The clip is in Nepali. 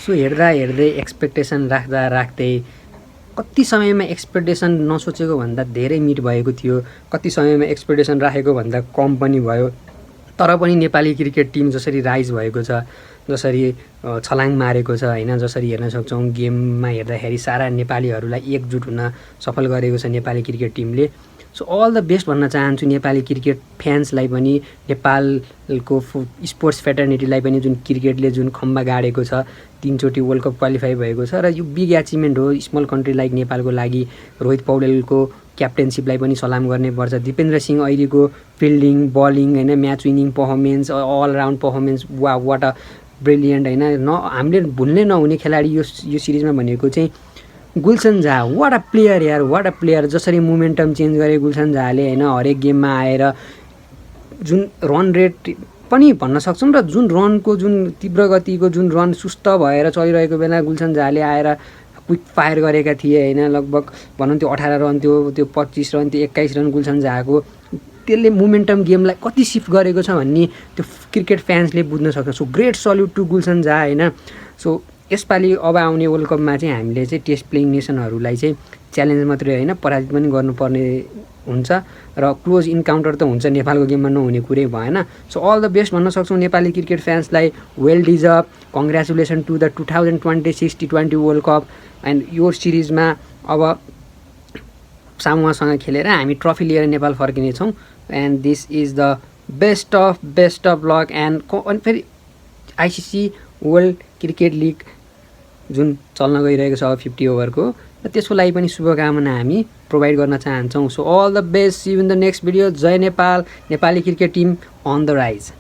सो हेर्दै एक्सपेक्टेसन राख्दै कति समयमा एक्सपेक्टेसन नसोचेको भन्दा धेरै मिट भएको थियो, कति समयमा एक्सपेक्टेसन राखेको भन्दा कम पनि भयो। तर पनि नेपाली क्रिकेट टिम जसरी राइज भएको छ, जसरी छलाङ मारेको छ होइन, जसरी हेर्न सक्छौँ गेममा हेर्दाखेरि सारा नेपालीहरूलाई एकजुट हुन सफल गरेको छ नेपाली क्रिकेट टिमले। सो अल द बेस्ट भन्न चाहन्छु नेपाली क्रिकेट फ्यान्सलाई पनि, नेपालको स्पोर्ट्स फ्याटर्निटीलाई पनि, जुन क्रिकेटले जुन खम्बा गाडेको छ, 3 चोटि वर्ल्ड कप क्वालिफाई भएको छ र यो बिग एचिभमेन्ट हो स्मल कन्ट्री लाइक नेपालको लागि। रोहित पौडेलको क्याप्टेनसिपलाई पनि सलाम गर्नुपर्छ। दिपेन्द्र सिंह ऐरीको फिल्डिङ, बलिङ होइन, match winning performance, all round performance, what a brilliant होइन। हामीले भुल्नै नहुने खेलाडी यो सिरिजमा भनेको चाहिँ Gulshan Jha. What a player यार, वाट अ प्लेयर। जसरी मोमेन्टम चेन्ज गरे गुलसन झाले होइन, हरेक गेममा आएर जुन रन रेट पनि भन्न सक्छौँ र जुन रनको जुन तीव्र गतिको जुन रन सुस्त भएर चलिरहेको बेला गुलसन झाले आएर क्विक फायर गरेका थिए होइन। लगभग भनौँ त्यो 18 रन, त्यो 25 रन, त्यो 21 रन गुलसन झाको, त्यसले मोमेन्टम गेमलाई कति सिफ्ट गरेको छ भन्ने त्यो क्रिकेट फ्यान्सले बुझ्न सक्छ। So great salute to Gulshan Jha होइन। सो यसपालि अब आउने वर्ल्ड कपमा चाहिँ हामीले चाहिँ टेस्ट प्लेइङ नेसनहरूलाई चाहिँ च्यालेन्ज मात्रै होइन पराजित पनि गर्नुपर्ने हुन्छ र क्लोज इन्काउन्टर त हुन्छ, नेपालको गेममा नहुने कुरै भएन। सो अल द बेस्ट भन्न सक्छौँ नेपाली क्रिकेट फ्यान्सलाई। Well deserve, congratulation to the 2026 T20 world cup. And यो सिरिजमा अब सामुवासँग खेलेर हामी ट्रफी लिएर नेपाल फर्किनेछौँ। And this is the best of luck. अनि फेरि आइसिसी वर्ल्ड क्रिकेट लिग जुन चल्न गइरहेको छ अब 50 ओभरको, र त्यसको लागि पनि शुभकामना हामी प्रोभाइड गर्न चाहन्छौँ। So all the best, see you in the next video. जय Nepal, Nepali cricket team on the rise.